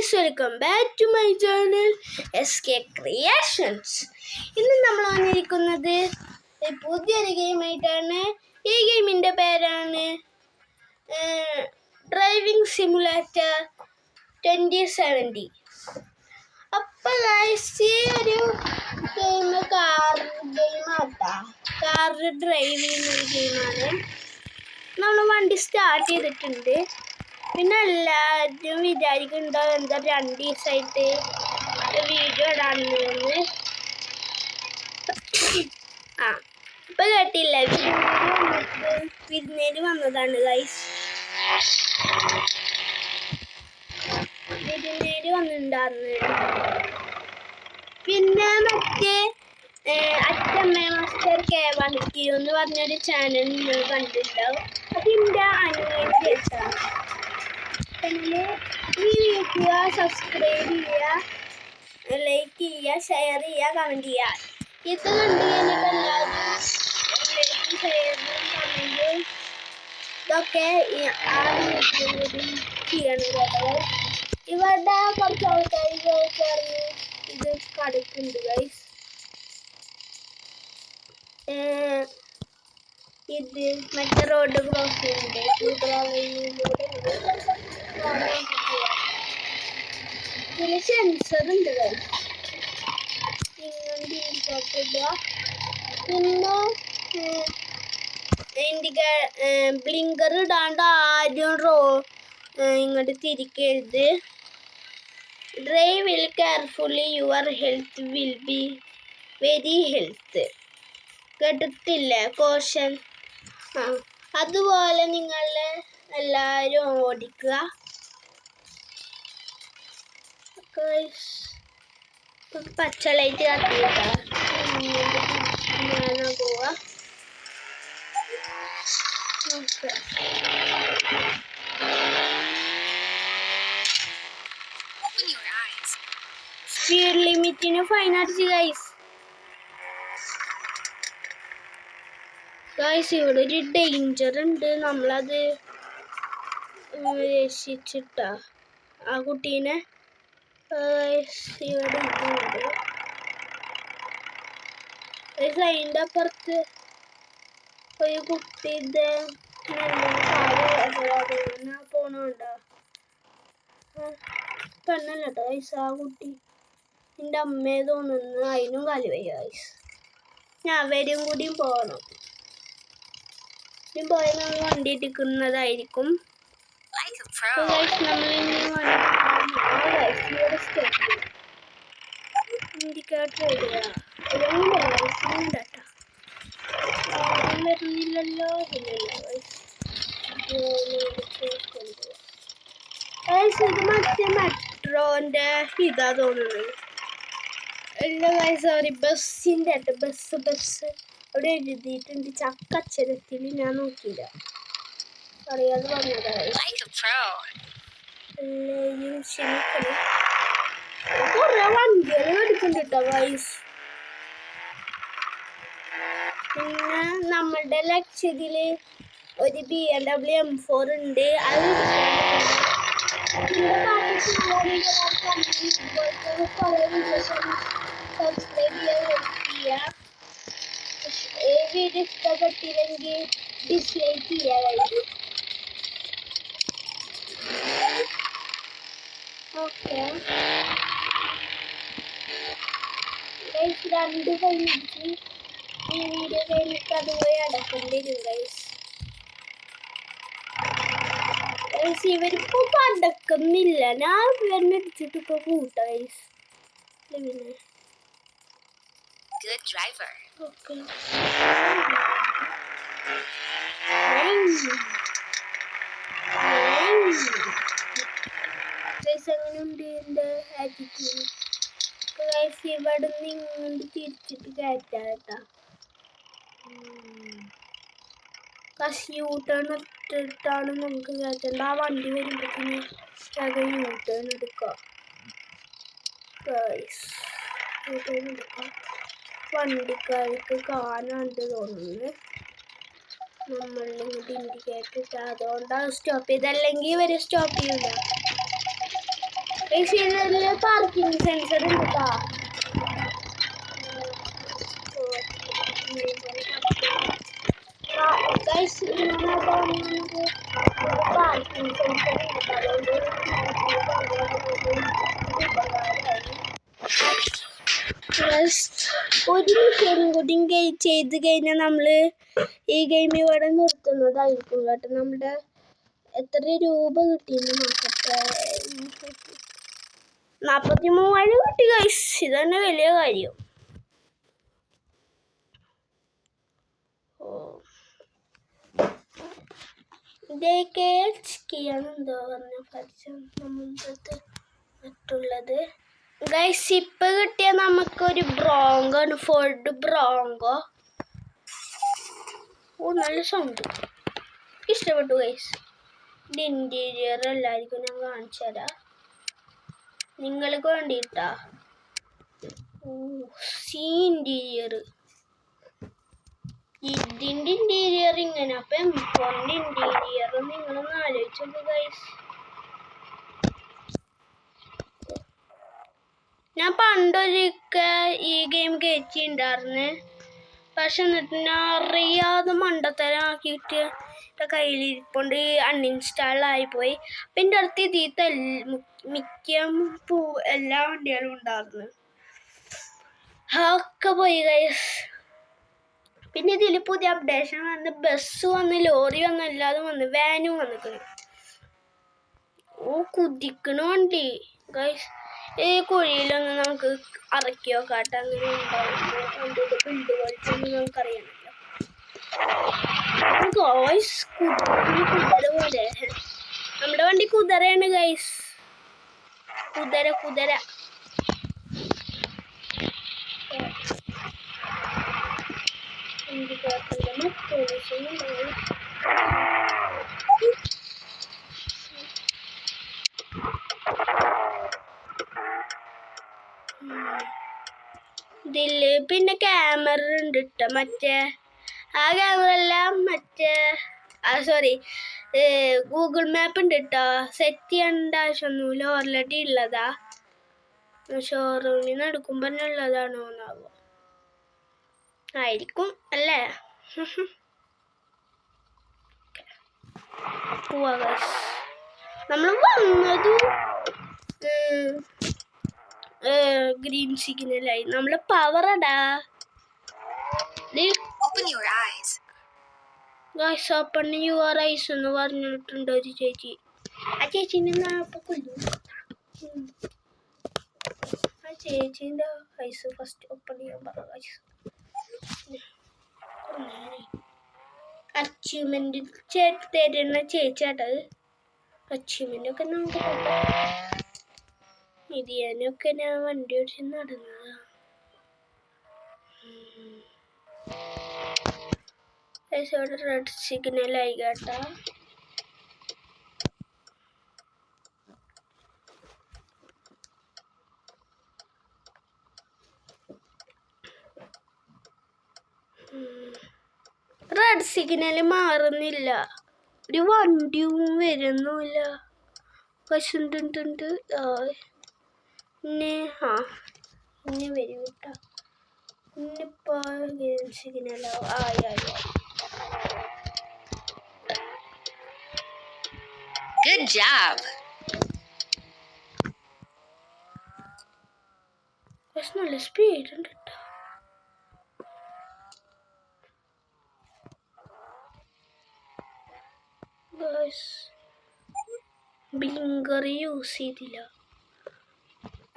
Guys, welcome back to my channel SK creations. ഇന്ന് നമ്മൾ വന്നിരിക്കുന്നത് പുതിയൊരു ഗെയിമായിട്ടാണ്. ഈ ഗെയിമിൻ്റെ പേരാണ് ഡ്രൈവിംഗ് സിമുലേറ്റർ 2070. അപ്പോൾ ഗൈസ്, ഈ ഒരു ഗെയിം കാർ ഗെയിമാട്ടാ. കാർ ഡ്രൈവ് ചെയ്യുന്ന ഒരു ഗെയിമാണ്. നമ്മൾ വണ്ടി സ്റ്റാർട്ട് ചെയ്തിട്ടുണ്ട്. പിന്നെ എല്ലാവരും വിചാരിക്കുന്നുണ്ടോ എന്താ 2 ദിവസമായിട്ട് വീഡിയോ ഇടാണെന്ന്. ഇപ്പം കേട്ടില്ല, വിരുന്നേര് വന്നതാണ് ഗൈസ്. വിരുന്നേര് വന്നിട്ടുണ്ടായിരുന്നു. പിന്നെ മറ്റേ അച്ഛമ്മ മാസ്റ്റർ K1Q എന്ന് പറഞ്ഞൊരു ചാനൽ നിങ്ങൾ കണ്ടിട്ടുണ്ടാവും. അതിൻ്റെ അനിയത്തി വെച്ചാണ്. ഈ വീഡിയോ സബ്സ്ക്രൈബ് ചെയ്യുക, ലൈക്ക് ചെയ്യുക, ഷെയർ ചെയ്യുക, കമൻറ്റ് ചെയ്യുക. ഇത് കണ്ടു കഴിഞ്ഞിട്ട് എല്ലാവരും ലൈക്കും ഷെയറും കമൻറ്റും ഇതൊക്കെ ആ വീഡിയോ കൂടി ചെയ്യണം കേട്ടോ. ഇവരുടെ കുറച്ച് ആൾക്കാർ ചേർന്ന് ഇത് കടക്കുന്നുണ്ട് ഗൈസ്. ഇത് മറ്റേ റോഡ് ക്രോസ് ചെയ്യുന്നുണ്ട്. ഇതിന് സെൻസർ ഉണ്ട് ഗൈസ്. പിന്നെ ബ്ലിങ്കർ ഇടാണ്ട് ആരും ഇങ്ങോട്ട് തിരിക്കരുത്. Drive will carefully, your health will be very health. കേട്ടിട്ടില്ലേ കോഷൻ? അതുപോലെ നിങ്ങൾ എല്ലാവരും ഓടിക്കുക. പച്ച ലൈറ്റ് കത്തിയിട്ടാ പോവാ. സ്പീഡ് ലിമിറ്റിന് ഫൈൻ അടിച്ച് ഗൈസ്. ഇവിടെ ഒരു ഡേഞ്ചർ ഉണ്ട്. നമ്മളത് രക്ഷിച്ചിട്ടാ ആ കുട്ടീനെ. ഇവിടെ ഇതുണ്ട്. അതിൻ്റെ അപ്പുറത്ത് ഒരു കുട്ടി ഇത് പോണുണ്ടോ? പെണ്ണല്ലോ ഗൈസ്. ആ കുട്ടി എൻ്റെ അമ്മയെ തോന്നുന്നു. അതിനും കാലി വയ്യ ഗൈസ്. ഞാൻ അവരും കൂടിയും പോകണം. പോയാൽ നമ്മൾ വണ്ടി ഇടിക്കുന്നതായിരിക്കും. ഇൻഡിക്കേറ്റർ ഇടുക. വരുന്നില്ലല്ലോ. ഇത് മറ്റേ മെട്രോന്റെ ഇതാ തോന്നുന്നത്. എല്ലാ സോറി, ബസ്സിൻ്റെ ബസ് അവിടെ എഴുതിയിട്ടുണ്ട് ചക്കച്ചരത്തിൽ. ഞാൻ നോക്കിയില്ല, അറിയാതെ പറഞ്ഞതായി. എല്ലാവരും ക്ഷമിക്കണം. കുറേ വണ്ടികൾ എടുക്കുന്നുണ്ട് കേട്ടോ വൈസ്. പിന്നെ നമ്മളുടെ ലക്ഷ്യത്തിൽ ഒരു BMW M4 ഉണ്ട്. അത് സബ്സ്ക്രൈബ് ചെയ്യുക. വീഡിയോ ഇഷ്ടപ്പെട്ടില്ലെങ്കിൽ ഡിസ്ലൈക്ക് ചെയ്യാമായിരുന്നു. ഓക്കെ, 2 കഴിഞ്ഞിട്ട് ഈ വീഡിയോ കഴിഞ്ഞിട്ട് അതുപോലെ അടക്കേണ്ടി വരും ഗൈസ്. ഇവരിപ്പോ അടക്കുന്നില്ല. ഞാൻ ഇവരെ ഇടിച്ചിട്ട് ഇപ്പൊ കൂട്ട ഗൈസ്. പിന്നെ good driver. Okay. ഗൈസ്, എങ്ങനെയുണ്ട് എൻ്റെ ആറ്റിറ്റ്യൂഡ്? ഗൈസ്, ഇവിടെ നിന്ന് ഇങ്ങോട്ട് തിരിച്ചിട്ട് കയറ്റാം കേട്ടോ. യൂട്ടേൺ ഇട്ടിട്ടാണ് നമുക്ക് കയറ്റേണ്ട. ആ വണ്ടി വരുമ്പോഴത്തേന് അത് യൂട്ടേൺ എടുക്കാം ഗൈസ്. യൂട്ടേൺ എടുക്കാം. വണ്ടിക്കാർക്ക് കാണാണ്ട് തോന്നുന്നു. നമ്മളിങ്ങോട്ട് ഇൻഡിക്കേറ്റർ ഇട്ടാൽ അതുകൊണ്ടാണ് സ്റ്റോപ്പ് ചെയ്ത്. അല്ലെങ്കിൽ ഇവർ സ്റ്റോപ്പ് ചെയ്യില്ല. ഏഷ്യയിലെ പാർക്കിംഗ് സെൻസർ ഉണ്ട് കേട്ടോ. പാർക്കിംഗ് സെൻസർ ഒരു മിഷൻ കൂടി ചെയ്ത് കഴിഞ്ഞാൽ നമ്മൾ ഈ ഗെയിം ഇവിടെ നിർത്തുന്നതായിരിക്കും കേട്ടോ. നമ്മുടെ എത്ര രൂപ കിട്ടിയെന്ന് നോക്കട്ടെ. 43,000 കിട്ടി ഗൈസ്. ഇതന്നെ വലിയ കാര്യം. ഇതൊക്കെ ചെയ്യാനെന്തോ പറഞ്ഞ നമ്മളുടെ മറ്റുള്ളത് ഗൈസ്. ഇപ്പൊ കിട്ടിയ നമുക്കൊരു ബ്രോങ്കോ ആണ്, ഫോർഡ് ബ്രോങ്കോ. ഓ നല്ല സൗണ്ട്, ഇഷ്ടപ്പെട്ടു ഗൈസ്. ഇതിൻ്റെ ഇൻറ്റീരിയർ എല്ലാവർക്കും ഞാൻ കാണിച്ചു തരാം, നിങ്ങൾക്ക് വേണ്ടിയിട്ടാ. ഇൻറ്റീരിയർ ഇതിൻ്റെ ഇൻറ്റീരിയർ ഇങ്ങനെ. അപ്പം M4ൻ്റെ ഇൻറ്റീരിയർ നിങ്ങളൊന്ന് ആലോചിച്ചോളൂ ഗൈസ്. ഞാൻ പണ്ടൊരിക്കൽ ഈ ഗെയിം കയറ്റിണ്ടായിരുന്നു, പക്ഷെ എന്നിട്ട് ഞാൻ അറിയാതെ മണ്ടത്തരമാക്കിയിട്ട് എൻ്റെ കയ്യിലിരിക്കൊണ്ട് അൺഇൻസ്റ്റാളായിപ്പോയി. അപ്പം എൻ്റെ അടുത്ത് ഇതിൽ മിക്ക എല്ലാ വണ്ടികളും ഉണ്ടായിരുന്നു, ഒക്കെ പോയി ഗൈസ്. പിന്നെ ഇതിൽ പുതിയ അപ്ഡേഷൻ വന്ന്, ബസ് വന്ന്, ലോറി വന്ന്, എല്ലാതും വന്ന്, വാനും വന്നിക്കണ്. ഓ കുതിക്കണ വണ്ടി ഗൈസ്. ഈ കുഴിയിലൊന്ന് നമുക്ക് ഇറക്കി നോക്കാട്ടെ, അങ്ങനെ ഉണ്ടാവും വണ്ടിയുടെ ബിൽഡ് ക്വാളിറ്റി നമുക്കറിയാമല്ലോ ഗൈസ്. കുതിര പോലെ നമ്മുടെ വണ്ടി കുതിരയാണ് ഗൈസ്, കുതിര കുതിര. ഇതില് പിന്നെ ക്യാമറ ഉണ്ട് കേട്ടോ, മറ്റേ ആ ക്യാമറ എല്ലാം മറ്റേ സോറി ഗൂഗിൾ മാപ്പ് ഉണ്ട് കേട്ടോ. സെറ്റ് ചെയ്യേണ്ട ആവശ്യമൊന്നുമില്ല, ഓൾറെഡി ഉള്ളതാ. ഷോറൂമിൽ നിന്ന് എടുക്കുമ്പോൾ തന്നെ ഉള്ളതാണോ എന്നാവോ, ആയിരിക്കും അല്ലേ. നമ്മൾ വന്നതും ഗ്രീൻ സിഗ്നലായി. നമ്മള് പവറടാ. ഗൈസ് ഓപ്പൺ യുവർ ഐസ് എന്ന് പറഞ്ഞിട്ടുണ്ട് ഒരു ചേച്ചി. ആ ചേച്ചീനെ ഇപ്പൊ കൊല്ലും. ആ ചേച്ചീൻ്റെ ഐസ് ഫസ്റ്റ് ഓപ്പൺ ചെയ്യാൻ പറ. അച്ചീവ്മെന്റ് തരുന്ന ചേച്ചിയാട്ടത്. അച്ചീവ്മെന്റ് ഒക്കെ നമുക്ക് ഇതിനൊക്കെ ഞാൻ വണ്ടി ഓടിച്ച് നടന്നതാ. റെഡ് സിഗ്നൽ ആയി കേട്ടാ. റെഡ് സിഗ്നൽ മാറുന്നില്ല, ഒരു വണ്ടിയും വരുന്നുമില്ല. പക്ഷുണ്ട് ഇനി വരും കേട്ടോ. ഇന്നിപ്പോ ഗ്രീൻ സിഗ്നലോ ആയോ. Good job. പക്ഷെ നല്ല സ്പീഡ് ഉണ്ട് കേട്ടോ. ബ്ലിങ്കർ യൂസ് ചെയ്തില്ല,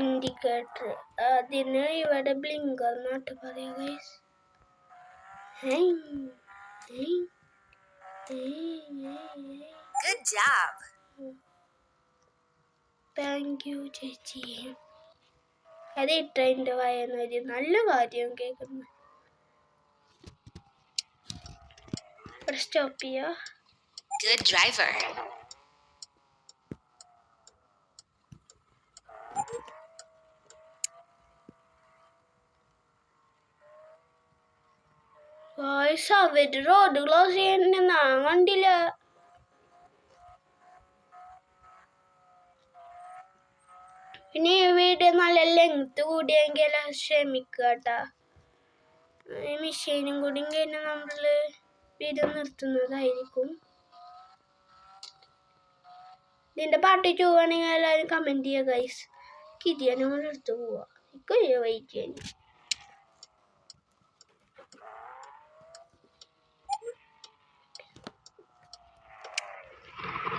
ഇൻഡിക്കേറ്റർ. അതിന് ഇവിടെ ബ്ലിങ്കർ എന്നാട്ട് പറയാ guys. Good job. Thank you ചേച്ചി. അത് ഇട്ടതിൻ്റെ വായനൊരു നല്ല കാര്യം കേൾക്കുന്നു. ഇവിടെ സ്റ്റോപ്പ് ചെയ്യാ. Good driver. അവര് റോഡ് ക്ലോസ് ചെയ്യുന്ന ഞാൻ കണ്ടില്ല. പിന്നെ ഈ വീഡിയോ നല്ല ലെങ്ത് കൂടിയെങ്കിൽ ക്ഷമിക്കുക കേട്ടാ. മെഷീനും കൂടി കഴിഞ്ഞാൽ നമ്മൾ വീഡിയോ നിർത്തുന്നതായിരിക്കും. ഇതിൻ്റെ പാർട്ട് 2 ആണെങ്കിൽ എല്ലാവരും കമൻറ്റ് ചെയ്യുക ഗൈസ്. കിരിയാനും കൂടെ എടുത്ത് പോവാ. ഇക്കൊരു വെയിറ്റ് ചെയ്യാൻ.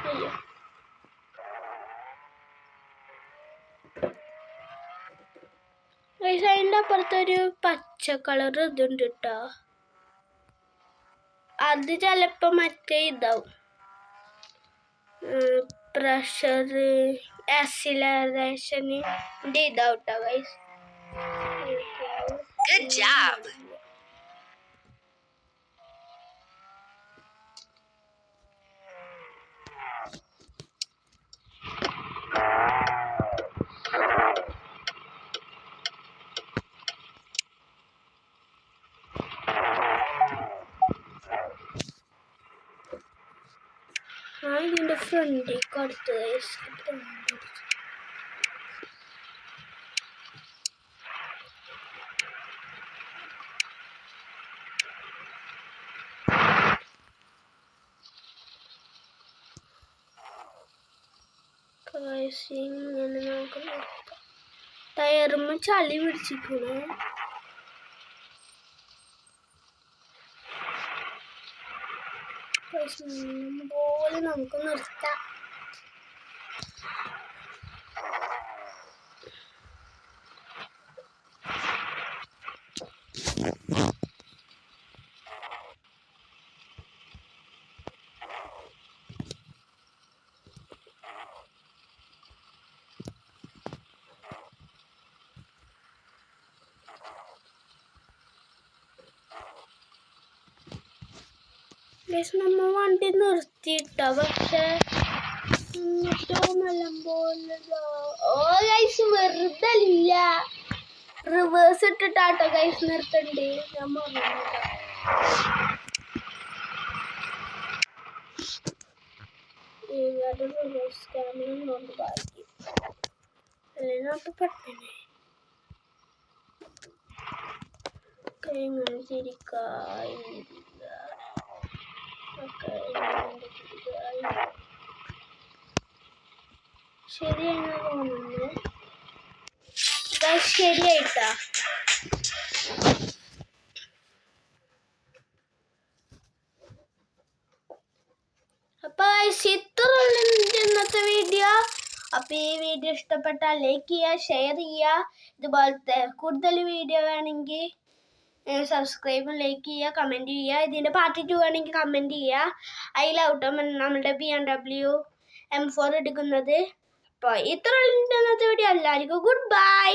അയ്യോ ഗൈസ്, അതിൻ്റെ അപ്പുറത്തൊരു പച്ച കളർ ഇതുണ്ട് കേട്ടോ. അത് ചിലപ്പോൾ മറ്റേ ഇതാവും, പ്രഷർ ആക്സിലറേഷൻ്റെ ഇതാവും കേട്ടോ ഗൈസ്. Good job. ഇതിൻ്റെ ഫ്രണ്ടിൽ കൊടുത്ത് ഗൈസ്. ഇങ്ങനെ നമുക്ക് നിർത്താം. ടയറുമ്മ ചളി പിടിച്ചിരിക്കണേ. പോലെ നമുക്ക് നിർത്താം. നമ്മൾ വണ്ടി നിർത്തിയിട്ടോ, പക്ഷെ നല്ലപോലെ വെറുതെ ഇല്ല, റിവേഴ്സ് ഇട്ടിട്ടാട്ടോ ഗൈസ് നിർത്തണ്ടേ. ഞാൻ റിവേഴ്സ് ക്യാമറ കൊണ്ട് ബാക്കി അല്ലെങ്കിൽ നമുക്ക് പെട്ടെന്ന് ഇങ്ങനെ തിരിക്കായി. ശരിയാണ് തോന്നുന്നു. ശരിയായിട്ടാ. അപ്പൊ ഇന്നത്തെ വീഡിയോ. അപ്പൊ ഈ വീഡിയോ ഇഷ്ടപ്പെട്ടാൽ ലൈക്ക് ചെയ്യുക, ഷെയർ ചെയ്യുക. ഇതുപോലത്തെ കൂടുതൽ വീഡിയോ വേണമെങ്കിൽ സബ്സ്ക്രൈബും ലൈക്ക് ചെയ്യുക, കമൻറ്റ് ചെയ്യുക. ഇതിൻ്റെ പാർട്ട് 2 വേണമെങ്കിൽ കമൻറ്റ് ചെയ്യുക. അതിലാവട്ടോ നമ്മുടെ BMW M4 എടുക്കുന്നത്. അപ്പോൾ ഇത്ര ഇന്നത്തെ വീഡിയോ. എല്ലാവർക്കും ഗുഡ് ബൈ.